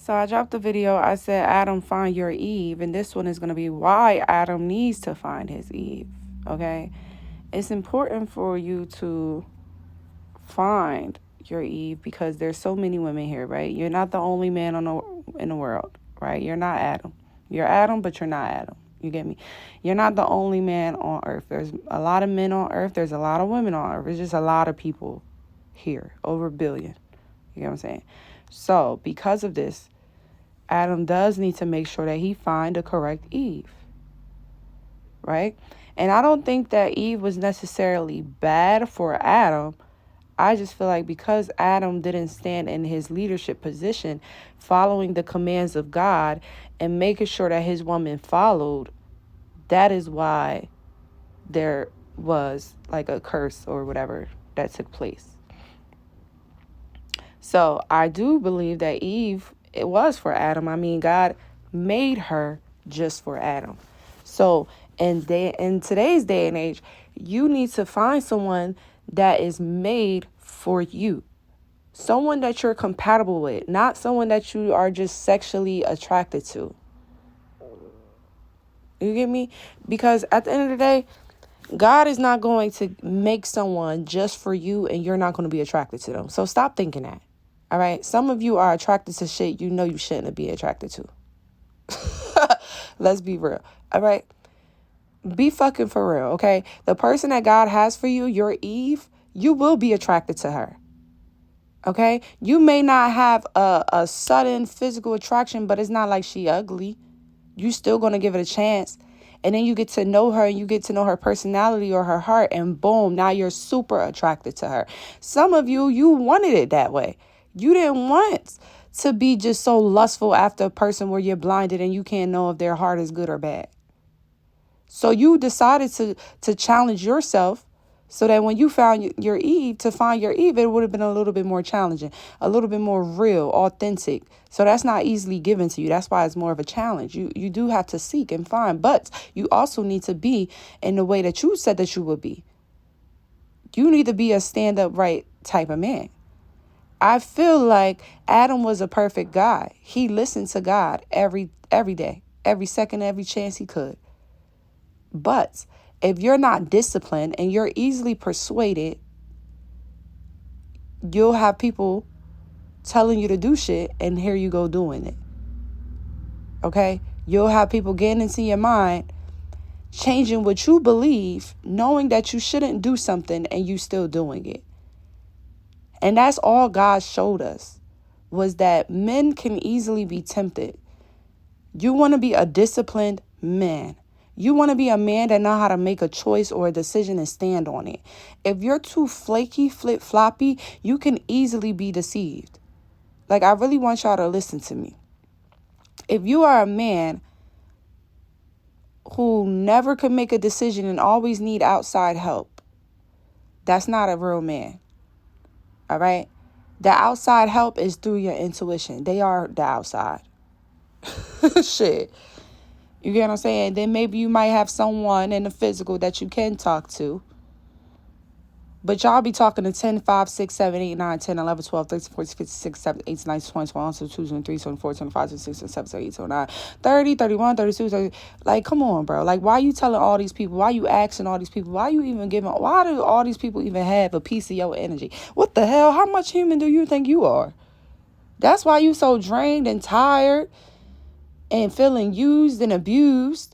So I dropped the video. I said, Adam, find your Eve. And this one is going to be why Adam needs to find his Eve. Okay? It's important for you to find your Eve because there's so many women here, right? You're not the only man in the world, right? You're not Adam. You're Adam, but you're not Adam. You get me? You're not the only man on earth. There's a lot of men on earth. There's a lot of women on earth. There's just a lot of people here, over a billion. You get what I'm saying? So because of this, Adam does need to make sure that he find the correct Eve, right? And I don't think that Eve was necessarily bad for Adam. I just feel like because Adam didn't stand in his leadership position, following the commands of God and making sure that his woman followed, that is why there was like a curse or whatever that took place. So I do believe that Eve, it was for Adam. I mean, God made her just for Adam. So in today's day and age, you need to find someone that is made for you. Someone that you're compatible with, not someone that you are just sexually attracted to. You get me? Because at the end of the day, God is not going to make someone just for you and you're not going to be attracted to them. So stop thinking that. All right? Some of you are attracted to shit you know you shouldn't be attracted to. Let's be real. All right? Be fucking for real, okay? The person that God has for you, your Eve, you will be attracted to her. Okay? You may not have a sudden physical attraction, but it's not like she ugly. You still going to give it a chance. And then you get to know her and you get to know her personality or her heart, and boom, now you're super attracted to her. Some of you wanted it that way. You didn't want to be just so lustful after a person where you're blinded and you can't know if their heart is good or bad. So you decided to challenge yourself so that when you found your Eve, to find your Eve, it would have been a little bit more challenging, a little bit more real, authentic. So that's not easily given to you. That's why it's more of a challenge. You do have to seek and find, but you also need to be in the way that you said that you would be. You need to be a stand-up right type of man. I feel like Adam was a perfect guy. He listened to God every day, every second, every chance he could. But if you're not disciplined and you're easily persuaded, you'll have people telling you to do shit and here you go doing it. Okay? You'll have people getting into your mind, changing what you believe, knowing that you shouldn't do something and you still doing it. And that's all God showed us, was that men can easily be tempted. You want to be a disciplined man. You want to be a man that know how to make a choice or a decision and stand on it. If you're too flaky, flip-floppy, you can easily be deceived. Like, I really want y'all to listen to me. If you are a man who never can make a decision and always need outside help, that's not a real man. All right? The outside help is through your intuition. They are the outside. Shit. You get what I'm saying? Then maybe you might have someone in the physical that you can talk to. But y'all be talking to 10, 5, 6, 7, 8, 9, 10, 11, 12, 13, 14, 15, 16, 17, 18, 19, 20, 21, 22, 23, 24, 25, 26, 27, 28, 29, 30, 31, 32, 30. Like, come on, bro. Like, why you telling all these people? Why you asking all these people? Why do all these people even have a piece of your energy? What the hell? How much human do you think you are? That's why you so drained and tired and feeling used and abused,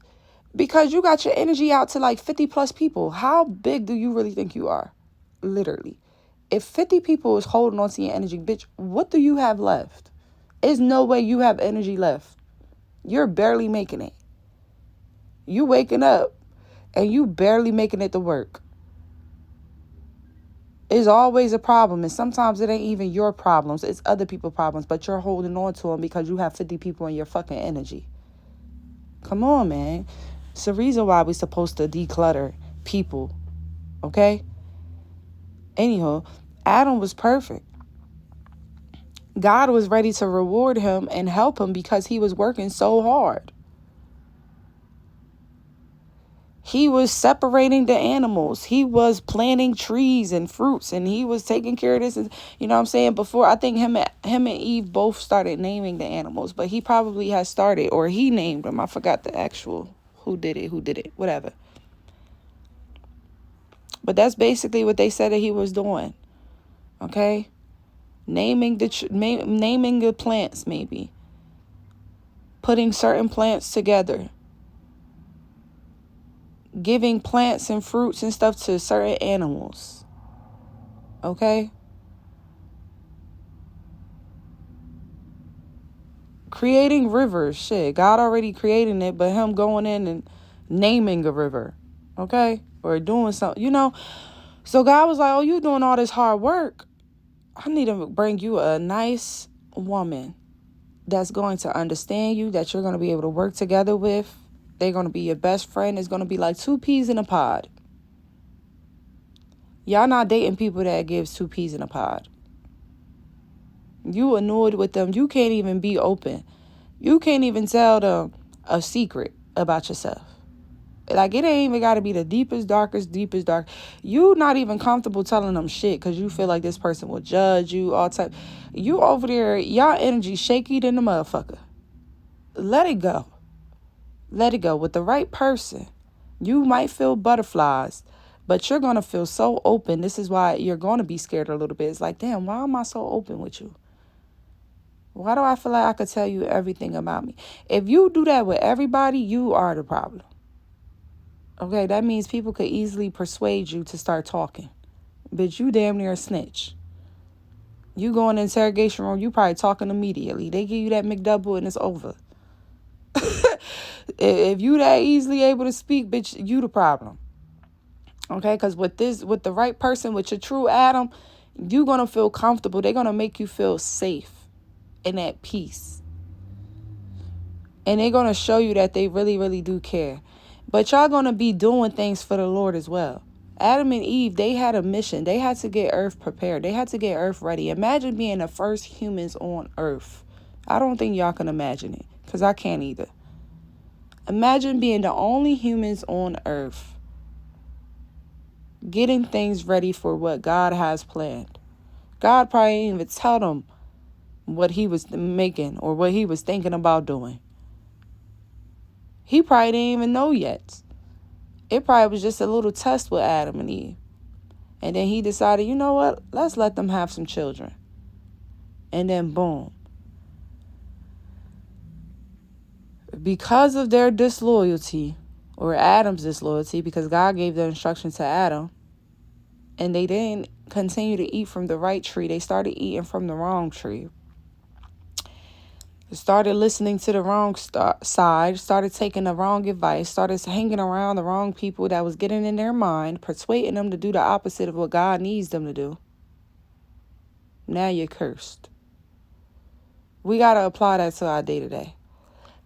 because you got your energy out to like 50 plus people. How big do you really think you are? Literally. If 50 people is holding on to your energy, bitch, what do you have left? There's no way you have energy left. You're barely making it. You waking up and you barely making it to work. It's always a problem, and sometimes it ain't even your problems. It's other people's problems, but you're holding on to them because you have 50 people in your fucking energy. Come on, man. It's the reason why we're supposed to declutter people, okay? Anyhow, Adam was perfect. God was ready to reward him and help him because he was working so hard. He was separating the animals. He was planting trees and fruits, and he was taking care of this. And you know what I'm saying? Before, I think him and Eve both started naming the animals, but he probably has started, or he named them. I forgot the actual who did it, whatever. But that's basically what they said that he was doing. Okay, naming the plants, maybe putting certain plants together, giving plants and fruits and stuff to certain animals. Okay? Creating rivers. Shit, God already created it, but him going in and naming a river. Okay? Or doing something, So God was like, oh, you doing all this hard work. I need to bring you a nice woman that's going to understand you, that you're going to be able to work together with. They're going to be your best friend. It's going to be like two peas in a pod. Y'all not dating people that gives two peas in a pod. You annoyed with them. You can't even be open. You can't even tell them a secret about yourself. Like, it ain't even got to be the deepest dark. You not even comfortable telling them shit because you feel like this person will judge you, all type. You over there, y'all energy shaky than the motherfucker. Let it go. Let it go. With the right person, you might feel butterflies, but you're going to feel so open. This is why you're going to be scared a little bit. It's like, damn, why am I so open with you? Why do I feel like I could tell you everything about me? If you do that with everybody, you are the problem. Okay, that means people could easily persuade you to start talking. Bitch, you damn near a snitch. You go in the interrogation room, you probably talking immediately. They give you that McDouble and it's over. If you that easily able to speak, bitch, you the problem. Okay, because with the right person, with your true Adam, you going to feel comfortable. They're going to make you feel safe and at peace. And they're going to show you that they really, really do care. But y'all going to be doing things for the Lord as well. Adam and Eve, they had a mission. They had to get Earth prepared. They had to get Earth ready. Imagine being the first humans on Earth. I don't think y'all can imagine it, because I can't either. Imagine being the only humans on Earth, getting things ready for what God has planned. God probably didn't even tell them what he was making or what he was thinking about doing. He probably didn't even know yet. It probably was just a little test with Adam and Eve. And then he decided, you know what? Let's let them have some children. And then boom. Because of their disloyalty, or Adam's disloyalty, because God gave the instruction to Adam, and they didn't continue to eat from the right tree. They started eating from the wrong tree. Started listening to the wrong side, started taking the wrong advice, started hanging around the wrong people that was getting in their mind, persuading them to do the opposite of what God needs them to do. Now you're cursed. We got to apply that to our day-to-day.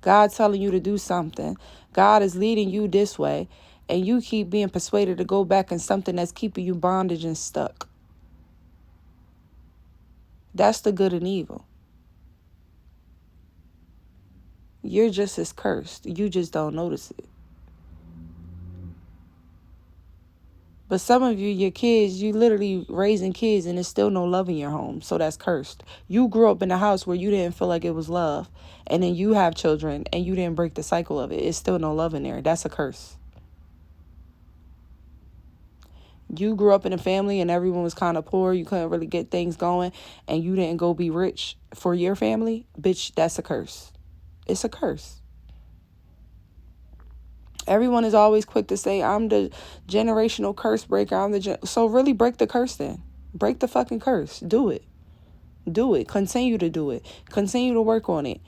God telling you to do something. God is leading you this way, and you keep being persuaded to go back in something that's keeping you bondage and stuck. That's the good and evil. You're just as cursed. You just don't notice it. But some of you, your kids, you literally raising kids and there's still no love in your home. So that's cursed. You grew up in a house where you didn't feel like it was love. And then you have children and you didn't break the cycle of it. It's still no love in there. That's a curse. You grew up in a family and everyone was kind of poor. You couldn't really get things going. And you didn't go be rich for your family. Bitch, that's a curse. It's a curse. Everyone is always quick to say, I'm the generational curse breaker. So really break the curse then. Break the fucking curse. Do it. Do it. Continue to do it. Continue to work on it.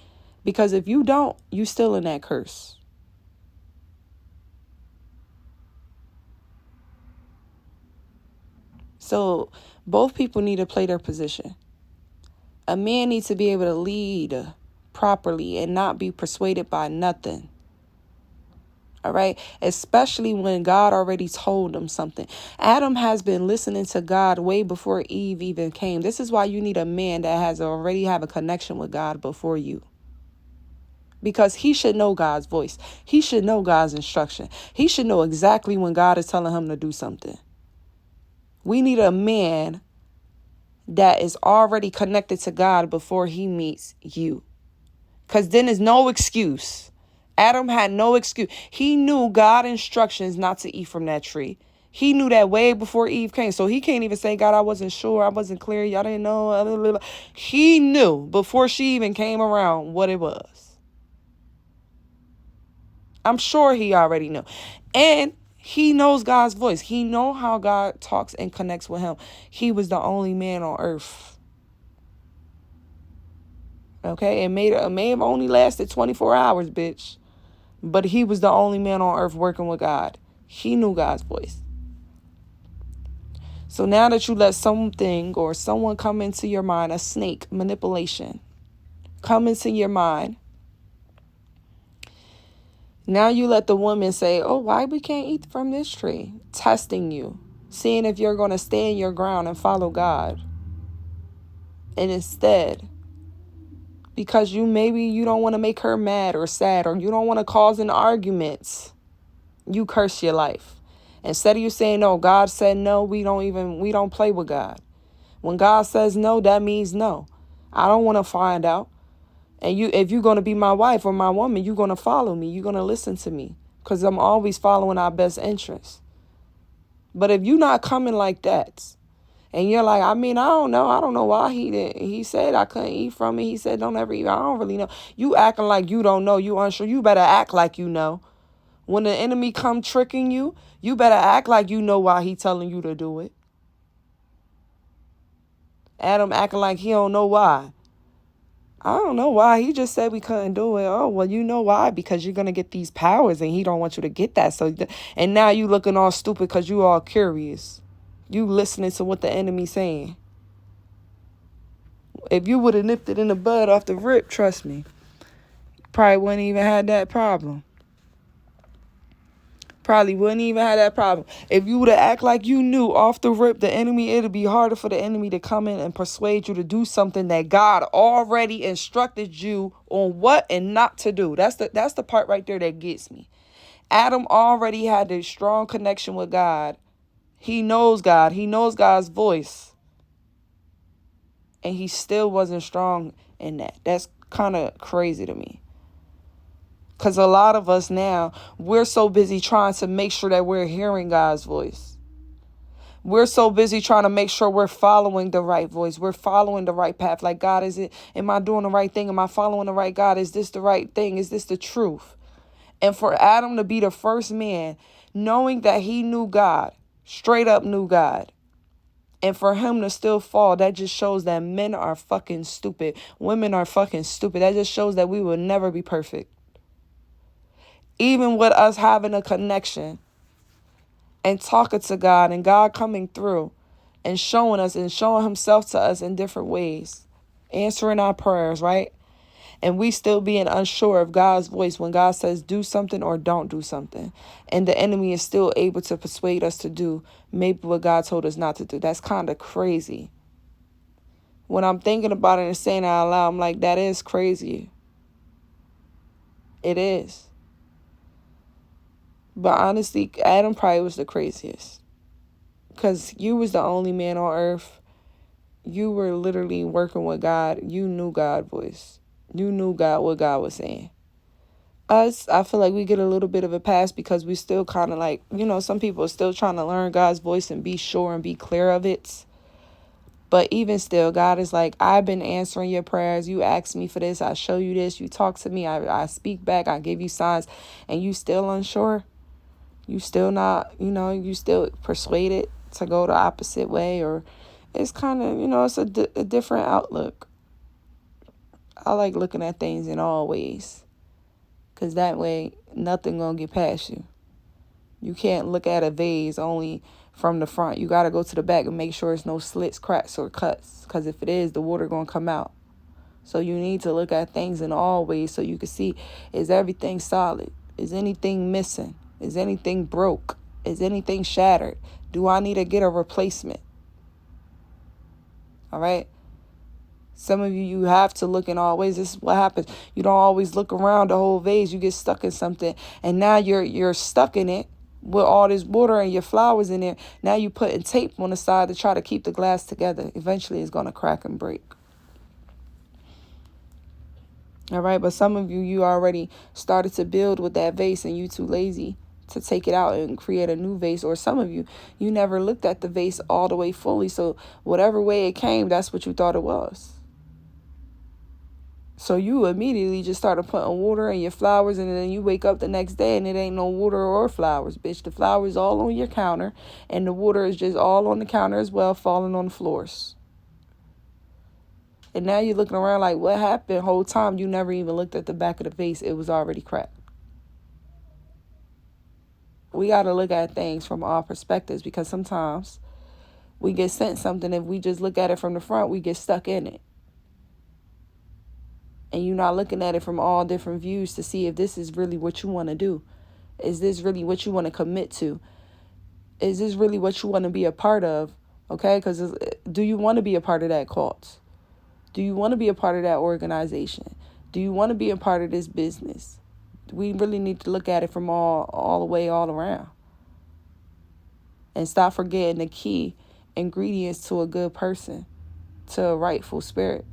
Because if you don't, you still in that curse. So both people need to play their position. A man needs to be able to lead properly and not be persuaded by nothing. All right. Especially when God already told him something. Adam has been listening to God way before Eve even came. This is why you need a man that has already have a connection with God before you. because he should know God's voice. He should know God's instruction. He should know exactly when God is telling him to do something. We need a man that is already connected to God before he meets you. Because then there's no excuse. Adam had no excuse. He knew God's instructions not to eat from that tree. He knew that way before Eve came. So he can't even say, God, I wasn't sure. I wasn't clear. Y'all didn't know. He knew before she even came around what it was. I'm sure he already knew. And he knows God's voice. He knows how God talks and connects with him. He was the only man on earth. Okay? It may have only lasted 24 hours, bitch. But he was the only man on earth working with God. He knew God's voice. So now that you let something or someone come into your mind, a snake, manipulation, come into your mind, now you let the woman say, oh, why we can't eat from this tree? Testing you, seeing if you're going to stand your ground and follow God. And instead, because you don't want to make her mad or sad, or you don't want to cause an argument, you curse your life. Instead of you saying, no, God said no, we don't play with God. When God says no, that means no. I don't want to find out. And if you're going to be my wife or my woman, you're going to follow me. You're going to listen to me, because I'm always following our best interests. But if you're not coming like that, and you're like, I don't know why he said I couldn't eat from it. He said don't ever eat. I don't really know. You acting like you don't know. You unsure. You better act like you know. When the enemy come tricking you, you better act like you know why he telling you to do it. Adam acting like he don't know why. I don't know why. He just said we couldn't do it. Oh, well, you know why? Because you're going to get these powers and he don't want you to get that. And now you looking all stupid because you all curious. You listening to what the enemy's saying. If you would have nipped it in the bud off the rip, trust me, probably wouldn't even had that problem. Probably wouldn't even have that problem. If you would have act like you knew off the rip the enemy, it'd be harder for the enemy to come in and persuade you to do something that God already instructed you on what and not to do. That's the part right there that gets me. Adam already had a strong connection with God. He knows God. He knows God's voice. And he still wasn't strong in that. That's kind of crazy to me. Because a lot of us now, we're so busy trying to make sure that we're hearing God's voice. We're so busy trying to make sure we're following the right voice. We're following the right path. Like, God, am I doing the right thing? Am I following the right God? Is this the right thing? Is this the truth? And for Adam to be the first man, knowing that he knew God, straight up knew God, and for him to still fall, that just shows that men are fucking stupid. Women are fucking stupid. That just shows that we will never be perfect. Even with us having a connection and talking to God and God coming through and showing us and showing himself to us in different ways, answering our prayers, right? And we still being unsure of God's voice when God says do something or don't do something. And the enemy is still able to persuade us to do maybe what God told us not to do. That's kind of crazy. When I'm thinking about it and saying it out loud, I'm like, that is crazy. It is. But honestly, Adam probably was the craziest. Because you was the only man on earth. You were literally working with God. You knew God's voice. You knew God, what God was saying. Us, I feel like we get a little bit of a pass because we still kind of like, some people are still trying to learn God's voice and be sure and be clear of it. But even still, God is like, I've been answering your prayers. You ask me for this. I show you this. You talk to me. I speak back. I give you signs. And you still unsure. You still not, you still persuaded to go the opposite way, or it's kind of, it's a different outlook. I like looking at things in all ways, because that way nothing gonna get past you. You can't look at a vase only from the front. You got to go to the back and make sure there's no slits, cracks, or cuts, because if it is, the water gonna come out. So you need to look at things in all ways so you can see, is everything solid? Is anything missing? Is anything broke? Is anything shattered? Do I need to get a replacement? All right? Some of you have to look in all ways. This is what happens. You don't always look around the whole vase. You get stuck in something, and now you're stuck in it with all this water and your flowers in there. Now you putting tape on the side to try to keep the glass together. Eventually, it's gonna crack and break. All right, but some of you already started to build with that vase, and you too lazy to take it out and create a new vase. Or some of you never looked at the vase all the way fully. So whatever way it came, that's what you thought it was. So you immediately just started putting water in your flowers, and then you wake up the next day and it ain't no water or flowers, bitch. The flowers all on your counter, and the water is just all on the counter as well, falling on the floors. And now you're looking around like, what happened? Whole time you never even looked at the back of the vase. It was already cracked. We got to look at things from all perspectives, because sometimes we get sent something. If we just look at it from the front, we get stuck in it. And you're not looking at it from all different views to see if this is really what you want to do. Is this really what you want to commit to? Is this really what you want to be a part of? Okay, because do you want to be a part of that cult? Do you want to be a part of that organization? Do you want to be a part of this business? We really need to look at it from all the way, all around. And stop forgetting the key ingredients to a good person, to a rightful spirit.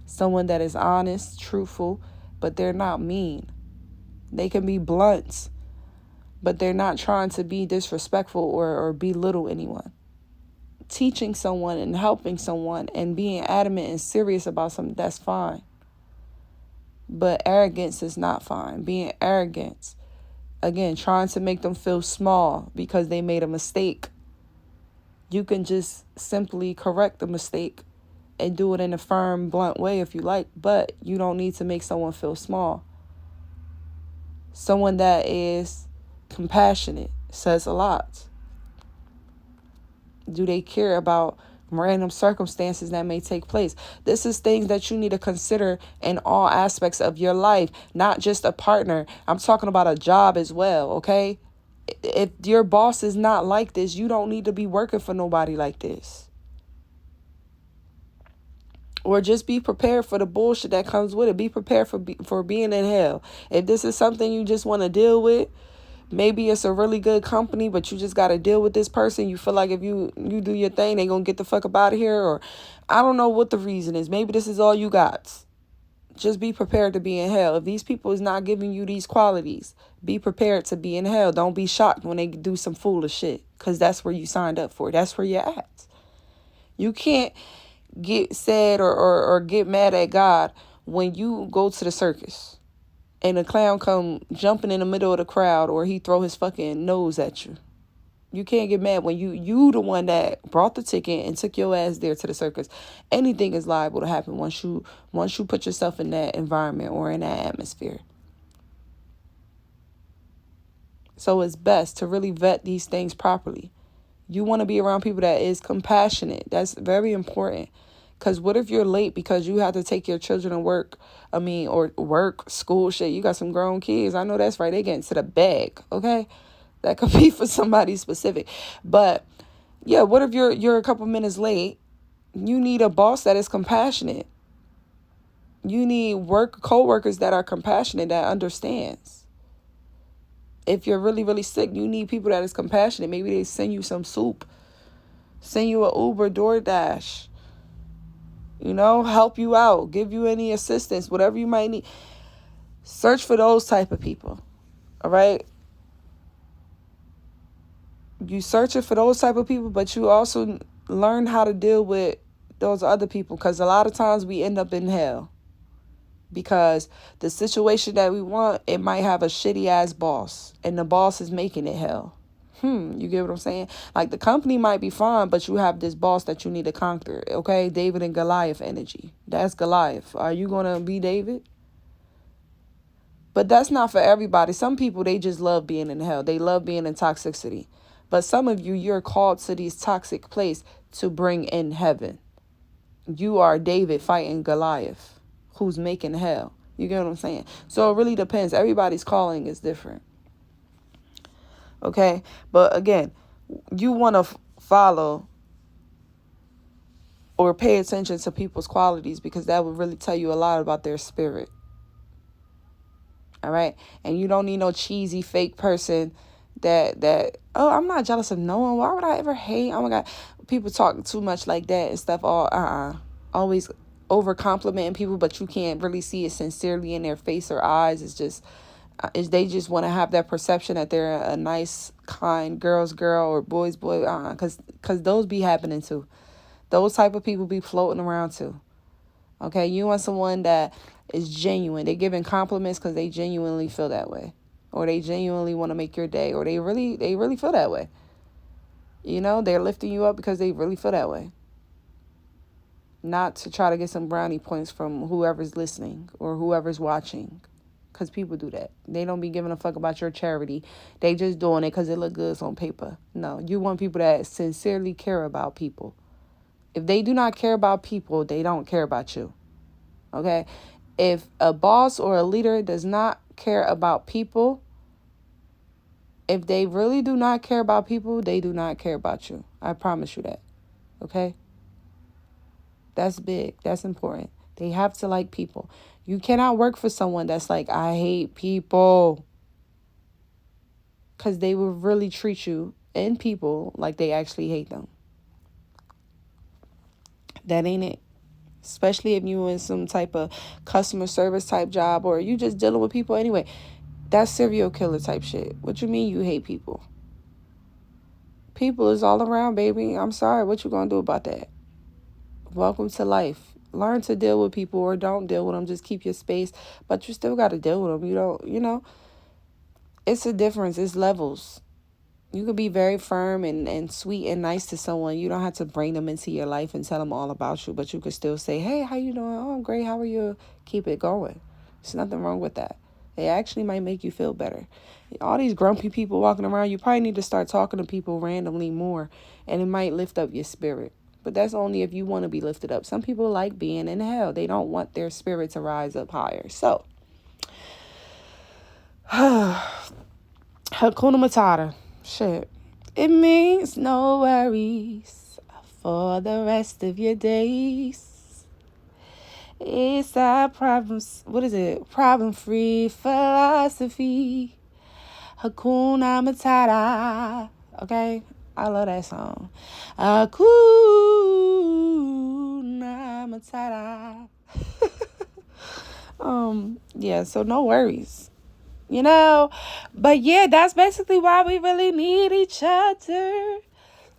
Someone that is honest, truthful, but they're not mean. They can be blunt, but they're not trying to be disrespectful or belittle anyone. Teaching someone and helping someone and being adamant and serious about something, that's fine. But arrogance is not fine. Being arrogant, again, trying to make them feel small because they made a mistake. You can just simply correct the mistake and do it in a firm, blunt way if you like, but you don't need to make someone feel small. Someone that is compassionate says a lot. Do they care about random circumstances that may take place? This is things that you need to consider in all aspects of your life, not just a partner. I'm talking about a job as well, okay? If your boss is not like this, you don't need to be working for nobody like this. Or just be prepared for the bullshit that comes with it. Be prepared for being in hell. If this is something you just want to deal with, maybe it's a really good company, but you just got to deal with this person. You feel like if you do your thing, they going to get the fuck up out of here. Or I don't know what the reason is. Maybe this is all you got. Just be prepared to be in hell. If these people is not giving you these qualities, be prepared to be in hell. Don't be shocked when they do some foolish shit, because that's where you signed up for. That's where you're at. You can't get sad or get mad at God when you go to the circus and a clown come jumping in the middle of the crowd, or he throw his fucking nose at you. You can't get mad when you the one that brought the ticket and took your ass there to the circus. Anything is liable to happen once you put yourself in that environment or in that atmosphere. So it's best to really vet these things properly. You want to be around people that is compassionate. That's very important. Because what if you're late because you have to take your children to work? Or work, school, shit. You got some grown kids. I know that's right. They get into the bag, okay? That could be for somebody specific. But, yeah, what if you're a couple minutes late? You need a boss that is compassionate. You need co-workers that are compassionate, that understands. If you're really, really sick, you need people that is compassionate. Maybe they send you some soup. Send you an Uber, DoorDash. Help you out. Give you any assistance, whatever you might need. Search for those type of people. All right? You searching for those type of people, but you also learn how to deal with those other people, because a lot of times we end up in hell. Because the situation that we want, it might have a shitty ass boss, and the boss is making it hell. You get what I'm saying? Like, the company might be fine, but you have this boss that you need to conquer. Okay, David and Goliath energy. That's Goliath. Are you gonna be David? But that's not for everybody. Some people, they just love being in hell. They love being in toxicity. But some of you, you're called to these toxic places to bring in heaven. You are David fighting Goliath, who's making hell. You get what I'm saying? So it really depends. Everybody's calling is different. Okay? But again, you want to follow or pay attention to people's qualities, because that would really tell you a lot about their spirit. All right. And you don't need no cheesy fake person that oh, I'm not jealous of no one. Why would I ever hate? Oh my God. People talk too much like that and stuff. Always over complimenting people, but you can't really see it sincerely in their face or eyes. It's just is they just want to have that perception that they're a nice, kind girl's girl or boy's boy. Because those be happening too. Those type of people be floating around too. Okay, you want someone that is genuine. They giving compliments because they genuinely feel that way, or they genuinely want to make your day, or they really feel that way. You know, they're lifting you up because they really feel that way. Not to try to get some brownie points from whoever's listening or whoever's watching, because people do that. They don't be giving a fuck about your charity. They just doing it because it look good on paper. No, you want people that sincerely care about people. If they do not care about people, they don't care about you. Okay? If a boss or a leader does not care about people, if they really do not care about people, they do not care about you. I promise you that. Okay? That's big. That's important. They have to like people. You cannot work for someone that's like, I hate people. Because they will really treat you and people like they actually hate them. That ain't it. Especially if you in some type of customer service type job, or you just dealing with people anyway. That's serial killer type shit. What you mean you hate people? People is all around, baby. I'm sorry. What you gonna do about that? Welcome to life. Learn to deal with people, or don't deal with them. Just keep your space. But you still got to deal with them. You know, it's a difference. It's levels. You can be very firm and sweet and nice to someone. You don't have to bring them into your life and tell them all about you, but you could still say, hey, how you doing? Oh, I'm great. How are you? Keep it going. There's nothing wrong with that. It actually might make you feel better. All these grumpy people walking around, you probably need to start talking to people randomly more, and it might lift up your spirit. But that's only if you want to be lifted up. Some people like being in hell. They don't want their spirit to rise up higher. So, Hakuna Matata. Shit. It means no worries for the rest of your days. It's our problems. What is it? Problem-free philosophy. Hakuna Matata. Okay? I love that song. Hakuna Matata. Yeah, so no worries. You know, but yeah, that's basically why we really need each other.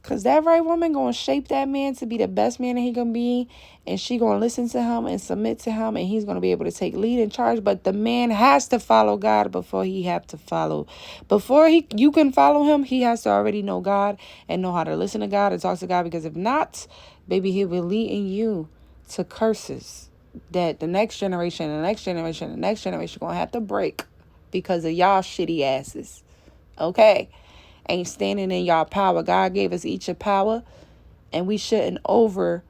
Because that right woman going to shape that man to be the best man that he going to be. And she going to listen to him and submit to him. And he's going to be able to take lead and charge. But the man has to follow God before he have to follow. Before you can follow him, he has to already know God and know how to listen to God and talk to God. Because if not, baby, he will lead in you to curses that the next generation, the next generation, the next generation going to have to break. Because of y'all shitty asses. Okay? Ain't standing in y'all power. God gave us each a power. And we shouldn't overuse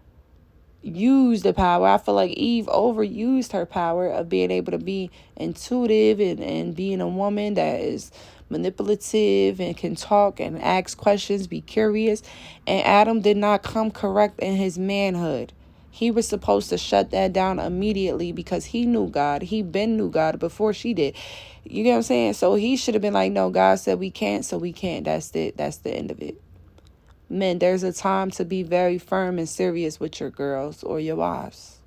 the power. I feel like Eve overused her power of being able to be intuitive and being a woman that is manipulative and can talk and ask questions, be curious. And Adam did not come correct in his manhood. He was supposed to shut that down immediately because he knew God. He been knew God before she did. You get what I'm saying? So he should have been like, no, God said we can't, so we can't. That's it. That's the end of it. Men, there's a time to be very firm and serious with your girls or your wives.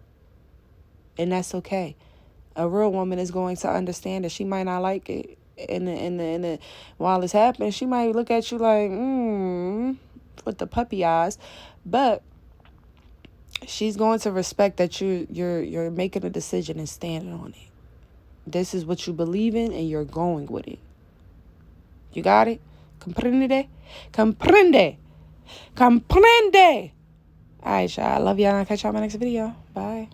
And that's okay. A real woman is going to understand that she might not like it. And while it's happening, she might look at you like, with the puppy eyes. But she's going to respect that you're making a decision and standing on it. This is what you believe in, and you're going with it. You got it? Comprende? Comprende? Comprende? All right, y'all. I love y'all. I'll catch y'all in my next video. Bye.